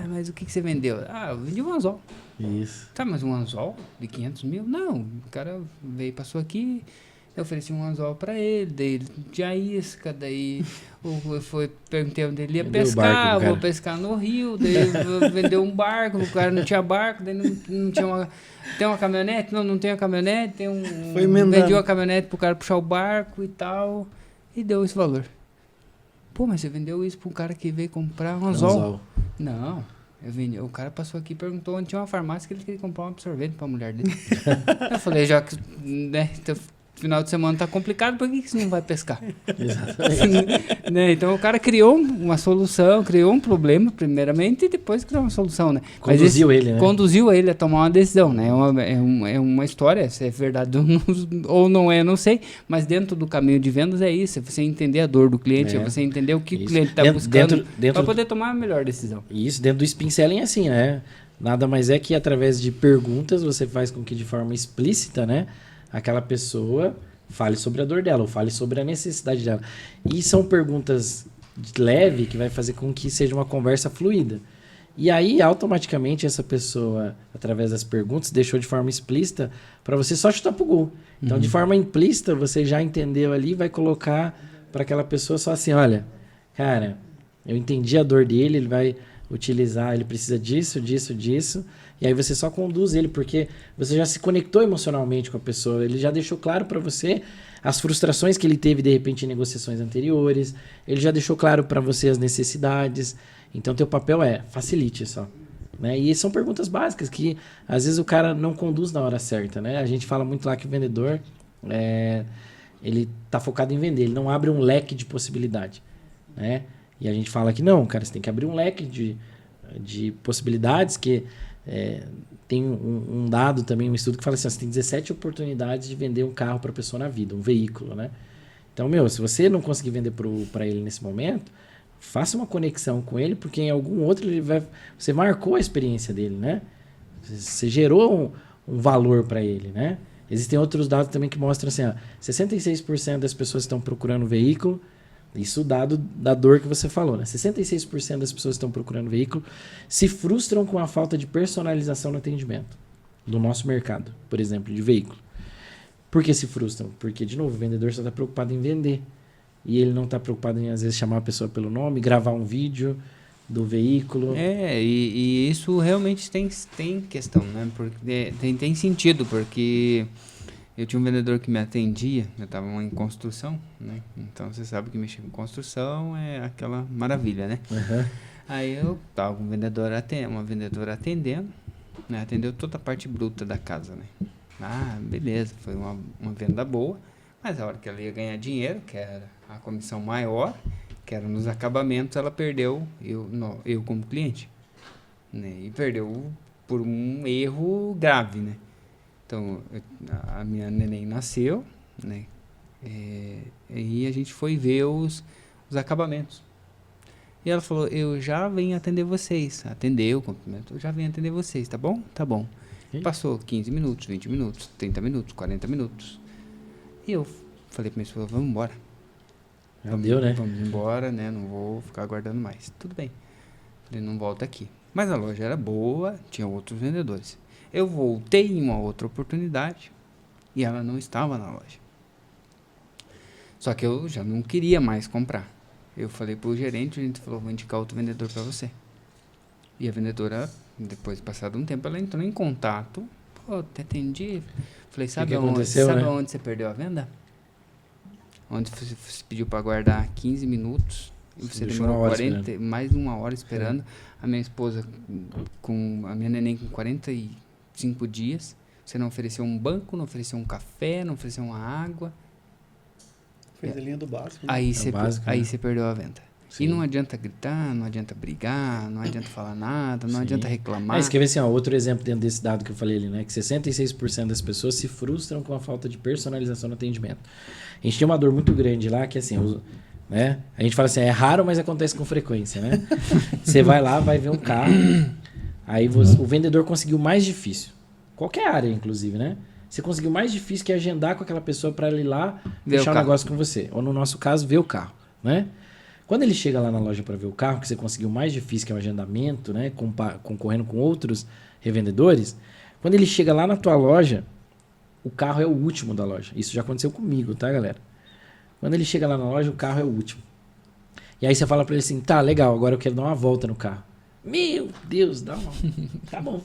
Mas o que você vendeu? Eu vendi um anzol. Isso. Tá, mas um anzol de 500 mil? Não, o cara passou aqui, eu ofereci um anzol pra ele, daí ele tinha isca, daí perguntei onde ele ia pescar, vou pescar no rio, daí vendeu um barco, o cara não tinha barco, daí não tinha tem uma caminhonete? Não tem uma caminhonete, vendi uma caminhonete pro cara puxar o barco e tal, e deu esse valor. Pô, mas você vendeu isso pro cara que veio comprar um anzol? Não, eu vendi. O cara passou aqui e perguntou onde tinha uma farmácia que ele queria comprar um absorvente pra mulher dele. Eu falei, já que final de semana tá complicado, por que você não vai pescar? Exatamente. Né? Então o cara criou uma solução, criou um problema primeiramente e depois criou uma solução, né? Conduziu ele a tomar uma decisão, né? É uma história, se é verdade ou não é, não sei, mas dentro do caminho de vendas é isso, é você entender a dor do cliente, é você entender o que o cliente está buscando para poder tomar a melhor decisão. Isso, dentro do Spin Selling é assim, né? Nada mais é que através de perguntas você faz com que de forma explícita, né? Aquela pessoa fale sobre a dor dela, ou fale sobre a necessidade dela. E são perguntas leve que vai fazer com que seja uma conversa fluida. E aí, automaticamente, essa pessoa, através das perguntas, deixou de forma explícita para você só chutar pro gol. Então, de forma implícita, você já entendeu ali, vai colocar para aquela pessoa só assim, olha, cara, eu entendi a dor dele, ele vai utilizar, ele precisa disso, disso, disso. E aí você só conduz ele, porque você já se conectou emocionalmente com a pessoa. Ele já deixou claro para você as frustrações que ele teve, de repente, em negociações anteriores. Ele já deixou claro para você as necessidades. Então, teu papel facilite só. Né? E são perguntas básicas que, às vezes, o cara não conduz na hora certa. Né? A gente fala muito lá que o vendedor, ele tá focado em vender. Ele não abre um leque de possibilidade. Né? E a gente fala que não, cara, você tem que abrir um leque de possibilidades que... tem um dado também, um estudo que fala assim, você tem 17 oportunidades de vender um carro para a pessoa na vida, um veículo, né? Então, se você não conseguir vender para ele nesse momento, faça uma conexão com ele, porque em algum outro você marcou a experiência dele, né? Você gerou um valor para ele, né? Existem outros dados também que mostram assim, 66% das pessoas que estão procurando veículo. Isso dado da dor que você falou, né? 66% das pessoas que estão procurando veículo se frustram com a falta de personalização no atendimento do nosso mercado, por exemplo, de veículo. Por que se frustram? Porque, de novo, o vendedor só está preocupado em vender. E ele não está preocupado em, às vezes, chamar a pessoa pelo nome, gravar um vídeo do veículo. E isso realmente tem questão, né? Porque tem sentido, porque... Eu tinha um vendedor que me atendia, eu estava em construção, né? Então você sabe que mexer com construção é aquela maravilha, né? Aí eu estava com uma vendedora atendendo, né? Atendeu toda a parte bruta da casa, né? Beleza, foi uma venda boa, mas a hora que ela ia ganhar dinheiro, que era a comissão maior, que era nos acabamentos, ela perdeu eu como cliente, né? E perdeu por um erro grave, né? Então, a minha neném nasceu, né? E a gente foi ver os acabamentos. E ela falou, eu já venho atender vocês. Atendeu, cumprimentou, eu já venho atender vocês, tá bom? Tá bom. Passou 15 minutos, 20 minutos, 30 minutos, 40 minutos. E eu falei pra minha esposa, vamos embora. Deu, né? Vamos embora, né? Não vou ficar aguardando mais. Tudo bem. Falei, não volta aqui. Mas a loja era boa, tinha outros vendedores. Eu voltei em uma outra oportunidade e ela não estava na loja. Só que eu já não queria mais comprar. Eu falei pro gerente, a gente falou, vou indicar outro vendedor para você. E a vendedora, depois de passado um tempo, ela entrou em contato. Pô, te atendi. Falei, sabe onde você perdeu a venda? Onde você pediu para aguardar 15 minutos e você demorou mais de uma hora esperando. A minha esposa, com a minha neném com 45 dias, você não ofereceu um banco, não ofereceu um café, não ofereceu uma água. Fez a linha do básico. Aí você perdeu a venda. Sim. E não adianta gritar, não adianta brigar, não adianta falar nada, não adianta reclamar. Mas quer ver assim, outro exemplo dentro desse dado que eu falei ali, né? Que 66% das pessoas se frustram com a falta de personalização no atendimento. A gente tem uma dor muito grande lá, que assim, né? A gente fala assim, é raro, mas acontece com frequência, né? Você vai lá, vai ver um carro, aí o vendedor conseguiu o mais difícil. Qualquer área, inclusive, né? Você conseguiu o mais difícil que é agendar com aquela pessoa para ela ir lá fechar um negócio com você. Ou no nosso caso, ver o carro, né? Quando ele chega lá na loja para ver o carro, que você conseguiu o mais difícil, que é o agendamento, né? Concorrendo com outros revendedores, quando ele chega lá na tua loja, o carro é o último da loja. Isso já aconteceu comigo, tá, galera? Quando ele chega lá na loja, o carro é o último. E aí você fala para ele assim, tá, legal, agora eu quero dar uma volta no carro. Meu Deus, dá uma... Tá bom.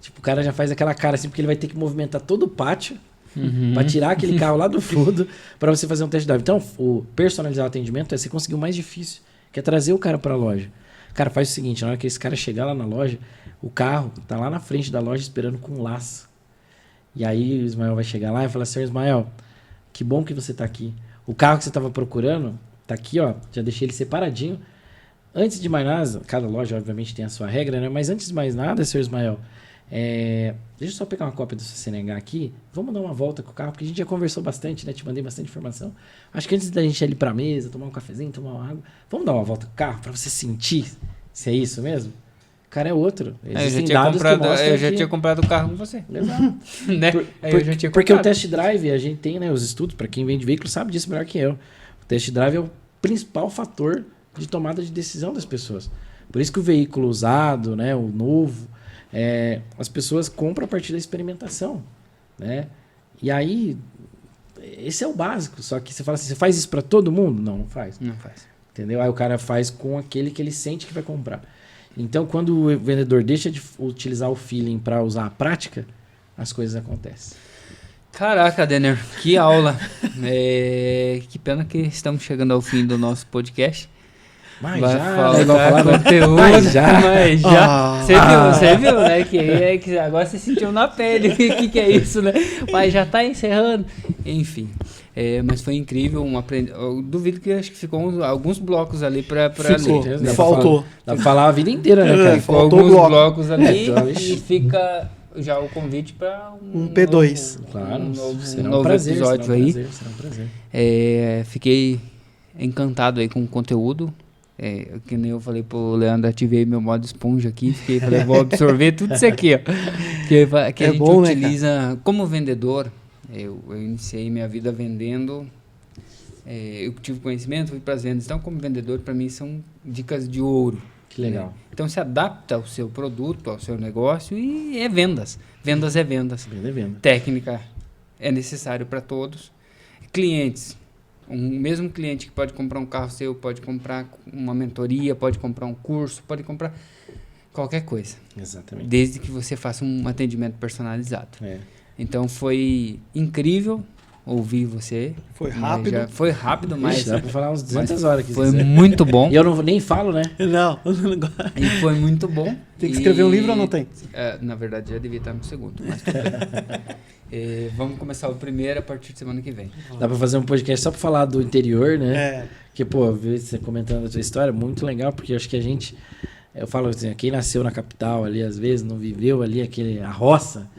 Tipo, o cara já faz aquela cara assim, porque ele vai ter que movimentar todo o pátio para tirar aquele carro lá do fundo para você fazer um test drive. Então, o personalizar o atendimento é você conseguir o mais difícil, que é trazer o cara para a loja. Cara, faz o seguinte, na hora que esse cara chegar lá na loja, o carro tá lá na frente da loja esperando com um laço. E aí o Ismael vai chegar lá e falar, senhor Ismael, que bom que você tá aqui. O carro que você tava procurando tá aqui, ó, já deixei ele separadinho. Antes de mais nada, cada loja obviamente tem a sua regra, né? Mas antes de mais nada, senhor Ismael, deixa eu só pegar uma cópia do seu CNH aqui. Vamos dar uma volta com o carro, porque a gente já conversou bastante, né? Te mandei bastante informação. Acho que antes da gente ir ali pra mesa, tomar um cafezinho, tomar uma água, vamos dar uma volta com o carro pra você sentir se é isso mesmo? O cara é outro. Eu já tinha comprado o carro com você. Exato. Né? Porque o test drive, a gente tem, né, os estudos, para quem vende veículo sabe disso melhor que eu. O test drive é o principal fator de tomada de decisão das pessoas. Por isso que o veículo usado, né, o novo, as pessoas compram a partir da experimentação, né? E aí, esse é o básico. Só que você fala assim, você faz isso para todo mundo? Não, não faz. Não faz. Entendeu? Aí o cara faz com aquele que ele sente que vai comprar. Então, quando o vendedor deixa de utilizar o feeling para usar a prática, as coisas acontecem. Caraca, Denner, que aula. Que pena que estamos chegando ao fim do nosso podcast. Mas vai já, falar conteúdo, mas já. Você viu, né? Que agora você sentiu na pele o que é isso, né? Mas já tá encerrando. Enfim, mas foi incrível. Eu duvido que acho que ficou alguns blocos ali pra ler. Faltou. Dá pra falar a vida inteira, né, cara? Ficou alguns blocos ali e fica já o convite para um P2. Claro, um novo episódio aí. Será um prazer. Fiquei encantado aí com o conteúdo. Que nem eu falei pro Leandro, ativei meu modo esponja aqui, falei, vou absorver tudo isso aqui, ó. Que a gente bom, utiliza, né, como vendedor. Eu iniciei minha vida vendendo, eu tive conhecimento, fui para as vendas. Então, como vendedor, para mim são dicas de ouro. Que legal. Então, se adapta ao seu produto, ao seu negócio e é vendas. Vendas é vendas. Venda é venda. Técnica é necessário para todos. Clientes. Um mesmo cliente que pode comprar um carro seu, pode comprar uma mentoria, pode comprar um curso, pode comprar qualquer coisa. Exatamente. Desde que você faça um atendimento personalizado. Então foi incrível ouvir você. Foi rápido. Foi rápido, mas... dá pra falar uns 200 horas aqui. Foi muito bom. E eu nem falo, né? Não. E foi muito bom. Tem que escrever um livro ou não tem? Na verdade, já devia estar no segundo, mas tudo bem. Vamos começar o primeiro a partir de semana que vem. Dá pra fazer um podcast só pra falar do interior, né? Que, pô, ver você comentando a sua história, muito legal, porque acho que a gente... Eu falo assim, quem nasceu na capital ali, às vezes, não viveu ali a roça,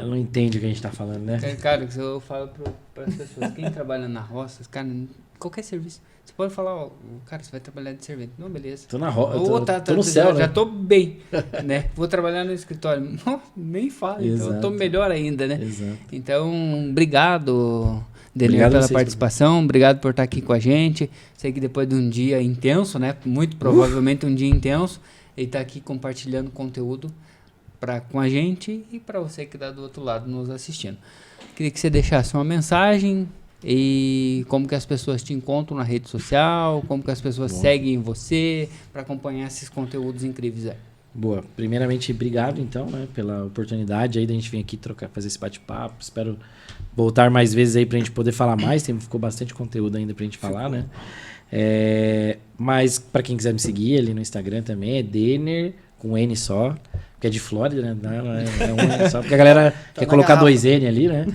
não entende o que a gente tá falando, né? Cara, eu falo para as pessoas, quem trabalha na roça, cara, qualquer serviço, você pode falar, cara, você vai trabalhar de servente. Não, beleza. Tô na roça, tô no céu, já tô bem, né? Vou trabalhar no escritório. Não, nem fala, então eu tô melhor ainda, né? Exato. Então, obrigado, Denner, pela participação, obrigado por estar aqui com a gente. Sei que depois de um dia intenso, né? Muito provavelmente um dia intenso, ele tá aqui compartilhando conteúdo com a gente e para você que tá do outro lado nos assistindo. Queria que você deixasse uma mensagem e como que as pessoas te encontram na rede social, como que as pessoas seguem você para acompanhar esses conteúdos incríveis aí. Boa. Primeiramente, obrigado, então, né, pela oportunidade aí da gente vir aqui fazer esse bate-papo. Espero voltar mais vezes aí pra gente poder falar mais. Ficou bastante conteúdo ainda pra gente falar, né? Mas pra quem quiser me seguir ali no Instagram também, é Denner, com N só, porque é de Flórida, né? Não é um N só, porque a galera quer colocar garrafa. 2N ali, né?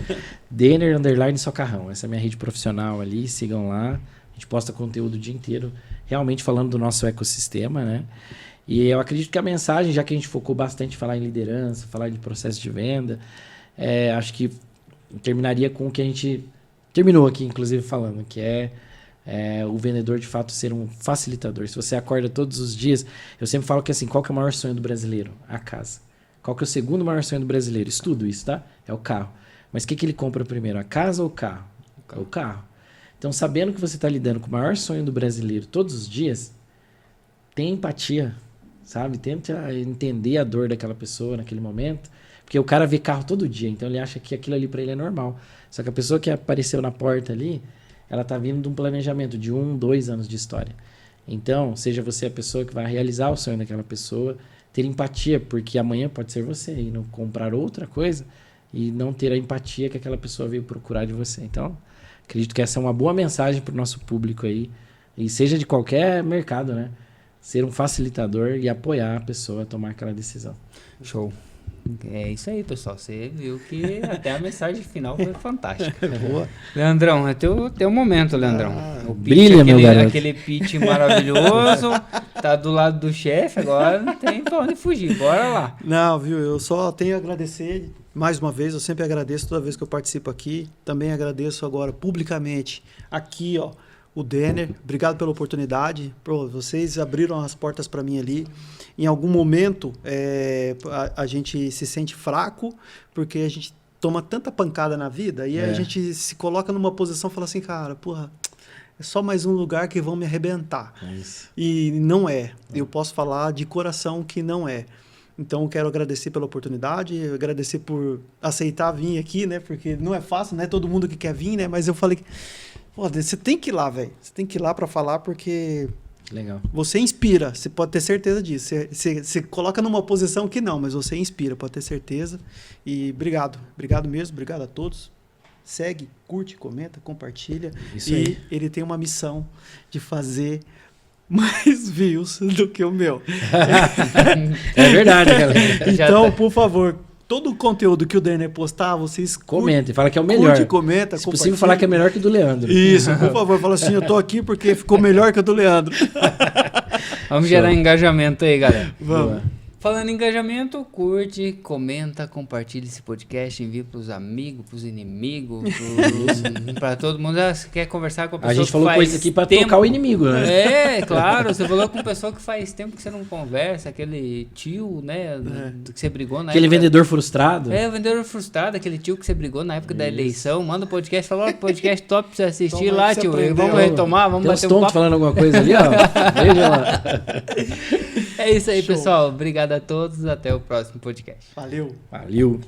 Denner, _ Socarrão. Essa é a minha rede profissional ali, sigam lá. A gente posta conteúdo o dia inteiro, realmente falando do nosso ecossistema, né? E eu acredito que a mensagem, já que a gente focou bastante em falar em liderança, falar de processo de venda, acho que terminaria com o que a gente terminou aqui, inclusive, falando, que é o vendedor, de fato, ser um facilitador. Se você acorda todos os dias, eu sempre falo que assim, qual que é o maior sonho do brasileiro? A casa. Qual que é o segundo maior sonho do brasileiro? Estudo isso, tá? É o carro. Mas o que ele compra primeiro, a casa ou o carro? O carro. Então, sabendo que você está lidando com o maior sonho do brasileiro todos os dias, tem empatia, sabe? Tenta entender a dor daquela pessoa naquele momento, porque o cara vê carro todo dia, então ele acha que aquilo ali para ele é normal. Só que a pessoa que apareceu na porta ali, ela tá vindo de um planejamento de 1, 2 anos de história. Então, seja você a pessoa que vai realizar o sonho daquela pessoa, ter empatia, porque amanhã pode ser você e não comprar outra coisa e não ter a empatia que aquela pessoa veio procurar de você. Então, acredito que essa é uma boa mensagem para o nosso público aí, e seja de qualquer mercado, né? Ser um facilitador e apoiar a pessoa a tomar aquela decisão. Show. É isso aí, pessoal. Você viu que até a mensagem final foi fantástica. Boa. Leandrão, é teu momento, Leandrão. O pitch, brilha, meu garoto. aquele pitch maravilhoso. Tá do lado do chefe agora, não tem pra onde fugir. Bora lá. Não, viu? Eu só tenho a agradecer mais uma vez. Eu sempre agradeço toda vez que eu participo aqui. Também agradeço agora publicamente aqui, ó, o Denner. Obrigado pela oportunidade. Pô, vocês abriram as portas para mim ali. Em algum momento, a gente se sente fraco porque a gente toma tanta pancada na vida e a gente se coloca numa posição e fala assim, cara, porra, é só mais um lugar que vão me arrebentar. Isso. E não é. Eu posso falar de coração que não é. Então, eu quero agradecer pela oportunidade, agradecer por aceitar vir aqui, né? Porque não é fácil, não é todo mundo que quer vir, né? Mas eu falei que, pô, você tem que ir lá, velho. Você tem que ir lá para falar porque Legal. você inspira, você pode ter certeza disso. Você coloca numa posição que não, mas você inspira, pode ter certeza. E obrigado mesmo, obrigado a todos. Segue, curte, comenta, compartilha. Isso aí. Ele tem uma missão de fazer mais views do que o meu. É verdade, galera. Então, por favor, todo o conteúdo que o Denner postar, vocês Comenta e fala que é o melhor. curte, comenta, Se possível, falar que é melhor que o do Leandro. Isso, por favor, fala assim, eu tô aqui porque ficou melhor que o do Leandro. Vamos gerar engajamento aí, galera. Vamos. Boa. Falando em engajamento, curte, comenta, compartilha esse podcast, envia pros amigos, pros inimigos, pra todo mundo. Ah, você quer conversar com a pessoa A gente que falou faz coisa aqui pra tempo... tocar o inimigo, né? É, claro, você falou com uma pessoa que faz tempo que você não conversa, aquele tio, né, que você brigou na Aquele época... vendedor frustrado. É, o vendedor frustrado, aquele tio que você brigou na época da eleição, manda o podcast, fala, ó, podcast top pra você assistir Toma lá, aí que você tio, aprendeu. vamos retomar, vamos Tem uns bater um tontos papo. falando alguma coisa ali, ó. Veja lá. É isso aí, Show. pessoal, obrigado a todos, até o próximo podcast. Valeu. Valeu.